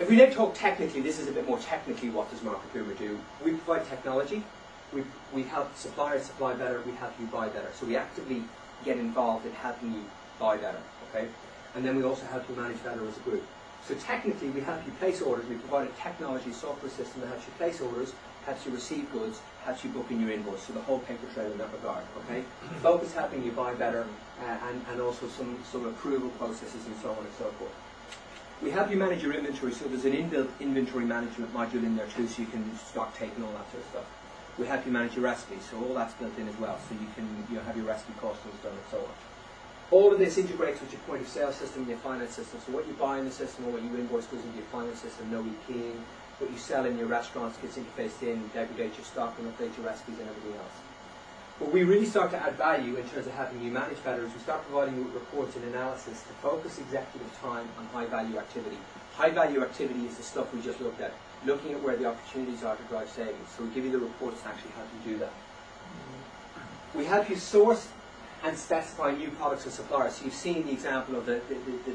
If we then talk technically, this is a bit more technically what does Marketboomer do. We provide technology, we help suppliers supply better, we help you buy better. So we actively get involved in helping you buy better, okay? And then we also help you manage better as a group. So technically we help you place orders, we provide a technology software system that helps you place orders, helps you receive goods, helps you book in your invoice, so the whole paper trail in that regard, okay? Focus helping you buy better, and also some approval processes and so on and so forth. We help you manage your inventory, so there's an inbuilt inventory management module in there too, so you can stock take and all that sort of stuff. We help you manage your recipes, so all that's built in as well, so you can have your recipe costings done and so on. All of this integrates with your point of sale system and your finance system, so what you buy in the system or what you invoice goes into your finance system, no e-keying. What you sell in your restaurants gets interfaced in, degradate your stock and update your recipes and everything else. But we really start to add value in terms of helping you manage better as we start providing you with reports and analysis to focus executive time on high value activity. High value activity is the stuff we just looked at, looking at where the opportunities are to drive savings. So we give you the reports to actually help you do that. We help you source and specify new products and suppliers. So you've seen the example of the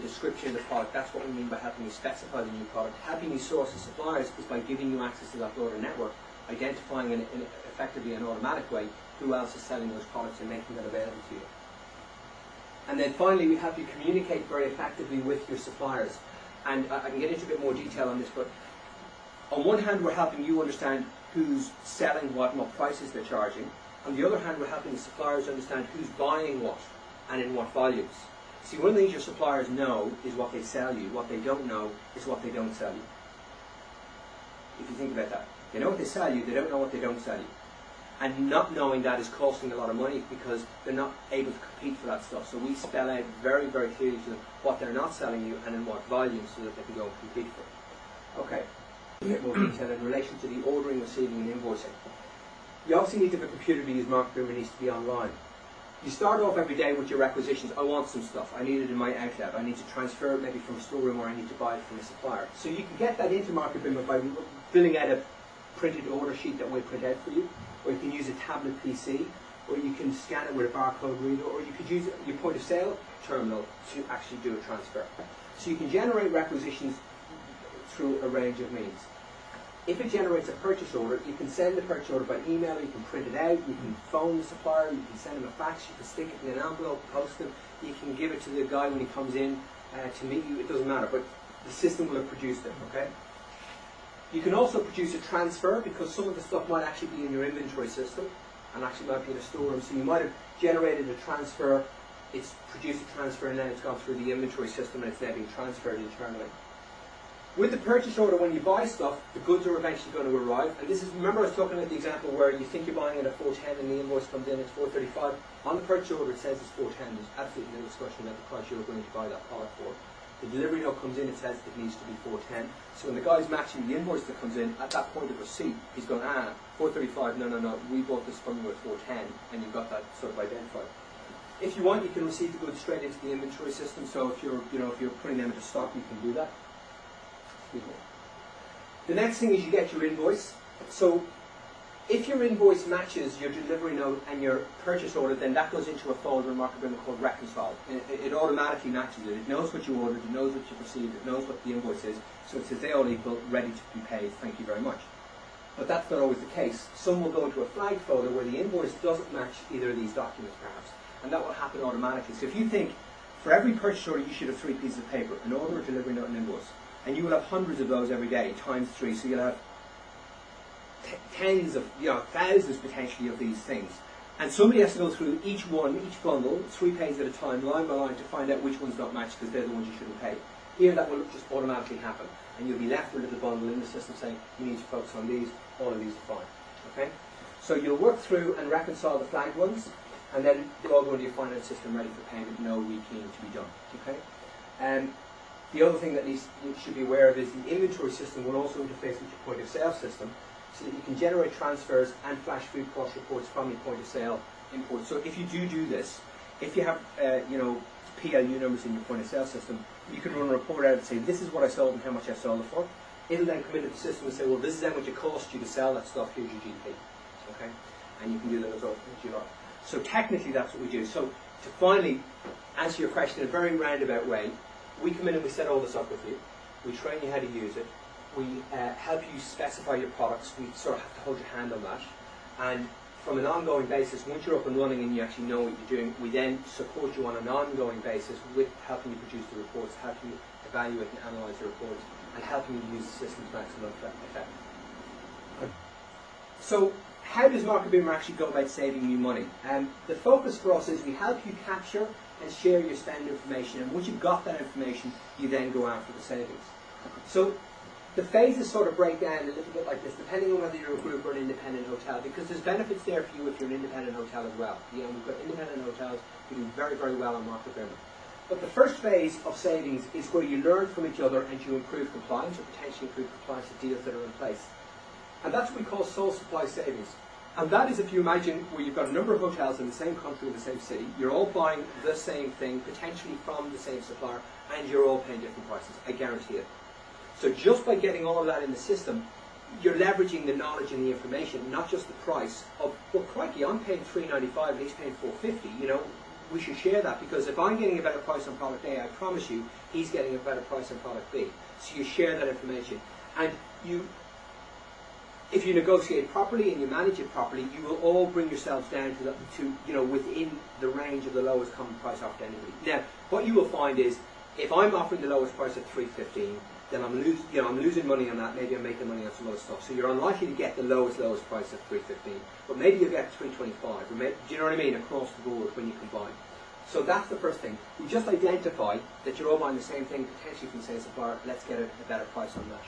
description of the product. That's what we mean by helping you specify the new product. Helping you source the suppliers is by giving you access to that broader network, identifying in effectively an automatic way who else is selling those products and making that available to you. And then finally, we help you communicate very effectively with your suppliers. And I can get into a bit more detail on this, but on one hand, we're helping you understand who's selling what and what prices they're charging. On the other hand, we're helping the suppliers understand who's buying what and in what volumes. See, one of the things your suppliers know is what they sell you. What they don't know is what they don't sell you. If you think about that. They know what they sell you, they don't know what they don't sell you. And not knowing that is costing a lot of money because they're not able to compete for that stuff. So we spell out very, very clearly to them what they're not selling you and in what volumes so that they can go and compete for it. Okay. A bit more detail in relation to the ordering, receiving and invoicing. You obviously need to have a computer to use Marketboomer, needs to be online. You start off every day with your requisitions. I want some stuff. I need it in my outlet. I need to transfer it maybe from a storeroom or I need to buy it from a supplier. So you can get that into Marketboomer by filling out a printed order sheet that we'll print out for you, or you can use a tablet PC, or you can scan it with a barcode reader, or you could use your point of sale terminal to actually do a transfer. So you can generate requisitions through a range of means. If it generates a purchase order, you can send the purchase order by email, you can print it out, you can phone the supplier, you can send him a fax, you can stick it in an envelope, post it, you can give it to the guy when he comes in to meet you, it doesn't matter, but the system will have produced it, okay? You can also produce a transfer because some of the stuff might actually be in your inventory system and actually might be in a storeroom. So you might have generated a transfer, it's produced a transfer and then it's gone through the inventory system and it's now being transferred internally. With the purchase order, when you buy stuff, the goods are eventually going to arrive. And this is, remember I was talking about the example where you think you're buying it at 410 and the invoice comes in at 435. On the purchase order it says it's 410. There's absolutely no discussion about the price you're going to buy that product for. The delivery note comes in, it says it needs to be 410. So when the guy's matching the invoice that comes in, at that point of receipt, he's going, 435, no, we bought this from you at 410, and you've got that sort of identified. If you want, you can receive the goods straight into the inventory system, so if you're putting them into stock, you can do that. Excuse me. The next thing is you get your invoice. So if your invoice matches your delivery note and your purchase order, then that goes into a folder in Marketboomer called Reconcile. It automatically matches it. It knows what you ordered, it knows what you received, it knows what the invoice is. So it says they all equal, ready to be paid, thank you very much. But that's not always the case. Some will go into a flag folder where the invoice doesn't match either of these documents perhaps. And that will happen automatically. So if you think, for every purchase order you should have 3 pieces of paper, an order, a delivery note, and an invoice. And you will have hundreds of those every day, times 3, so you'll have tens of, thousands potentially of these things. And somebody has to go through each bundle, 3 pages at a time, line by line, to find out which ones don't match because they're the ones you shouldn't pay. Here that will just automatically happen. And you'll be left with a little bundle in the system saying, you need to focus on these, all of these are fine. Okay? So you'll work through and reconcile the flagged ones, and then they'll all go into your finance system ready for payment, no rekeying to be done. Okay? The other thing that you should be aware of is the inventory system will also interface with your point of sale system so that you can generate transfers and flash food cost reports from your point of sale import. So if you do this, if you have PLU numbers in your point of sale system, you can run a report out and say this is what I sold and how much I sold it for. It'll then come into the system and say, well, this is how much it cost you to sell that stuff, here's your GP. Okay? And you can do that as often as you like. So technically that's what we do. So to finally answer your question in a very roundabout way, we come in and we set all this up with you. We train you how to use it. We help you specify your products. We sort of have to hold your hand on that. And from an ongoing basis, once you're up and running and you actually know what you're doing, we then support you on an ongoing basis with helping you produce the reports, helping you evaluate and analyse the reports, and helping you use the system to maximum effect. So, how does Marketboomer actually go about saving you money? The focus for us is we help you capture and share your spend information, and once you've got that information, you then go after the savings. So, the phases sort of break down a little bit like this, depending on whether you're a group or an independent hotel, because there's benefits there for you if you're an independent hotel as well. You know, we've got independent hotels who do very, very well on Marketboomer. But the first phase of savings is where you learn from each other and you improve compliance, or potentially improve compliance with deals that are in place. And that's what we call sole supply savings. And that is, if you imagine, where you've got a number of hotels in the same country, in the same city, you're all buying the same thing, potentially from the same supplier, and you're all paying different prices. I guarantee it. So just by getting all of that in the system, you're leveraging the knowledge and the information, not just the price of, well, crikey, I'm paying $3.95 and he's paying $4.50. You know, we should share that, because if I'm getting a better price on product A, I promise you, he's getting a better price on product B. So you share that information, and if you negotiate properly and you manage it properly, you will all bring yourselves down to within the range of the lowest common price offered to anybody. Now, what you will find is, if I'm offering the lowest price at $3.15, then I'm losing money on that. Maybe I'm making money on some other stuff. So you're unlikely to get the lowest price at $3.15, but maybe you'll get $3.25. Do you know what I mean? Across the board when you combine. So that's the first thing. We just identify that you're all buying the same thing, potentially from the same supplier. Let's get a better price on that.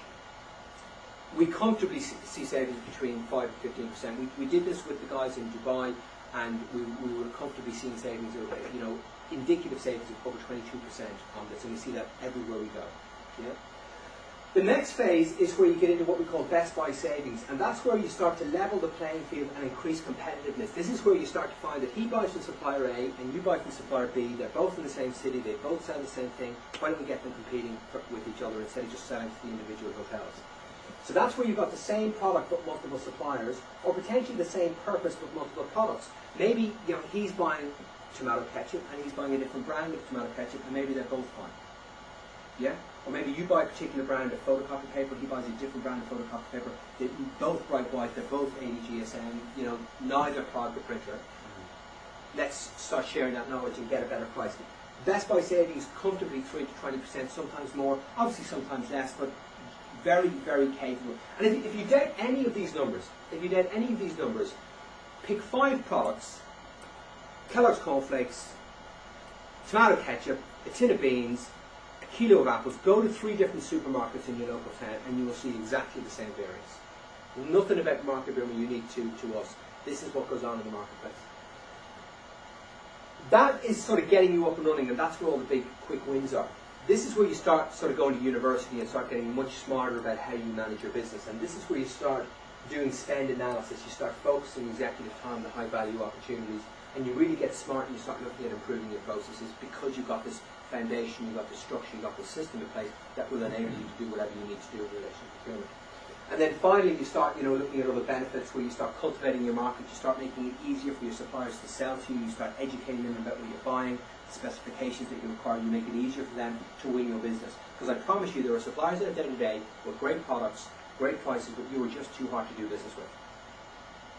We comfortably see savings between 5 and 15%. We did this with the guys in Dubai, and we were comfortably seeing savings of, indicative savings of over 22% on this, and we see that everywhere we go. Yeah. The next phase is where you get into what we call best buy savings, and that's where you start to level the playing field and increase competitiveness. This is where you start to find that he buys from supplier A and you buy from supplier B. They're both in the same city, they both sell the same thing. Why don't we get them competing with each other instead of just selling to the individual hotels? So that's where you've got the same product but multiple suppliers, or potentially the same purpose but multiple products. Maybe he's buying tomato ketchup and he's buying a different brand of tomato ketchup, and maybe they're both fine. Yeah? Or maybe you buy a particular brand of photocopy paper, he buys a different brand of photocopy paper. They're both bright white, they're both 80 GSM, neither clog the printer. Let's start sharing that knowledge and get a better price. Best buy savings comfortably 3 to 20%, sometimes more, obviously sometimes less, but very, very capable. And if you did any of these numbers, pick 5 products: Kellogg's cornflakes, tomato ketchup, a tin of beans, a kilo of apples. Go to 3 different supermarkets in your local town and you will see exactly the same variance. Nothing about Marketboomer unique to us. This is what goes on in the marketplace. That is sort of getting you up and running, and that's where all the big quick wins are. This is where you start sort of going to university and start getting much smarter about how you manage your business, and this is where you start doing spend analysis. You start focusing executive time on the high value opportunities, and you really get smart and you start looking at improving your processes, because you've got this foundation, you've got the structure, you've got the system in place that will enable you to do whatever you need to do in relation to procurement. And then finally you start looking at other benefits, where you start cultivating your market, you start making it easier for your suppliers to sell to you, you start educating them about what you're buying, the specifications that you require, you make it easier for them to win your business. Because I promise you, there are suppliers out there today with great products, great prices, but you are just too hard to do business with.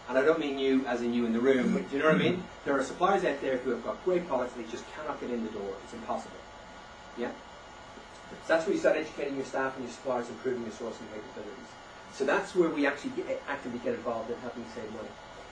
And I don't mean you as in you in the room, but do you know what I mean? There are suppliers out there who have got great products, they just cannot get in the door. It's impossible. Yeah? So that's where you start educating your staff and your suppliers, improving your sourcing capabilities. So that's where we actually actively get involved in helping you save money.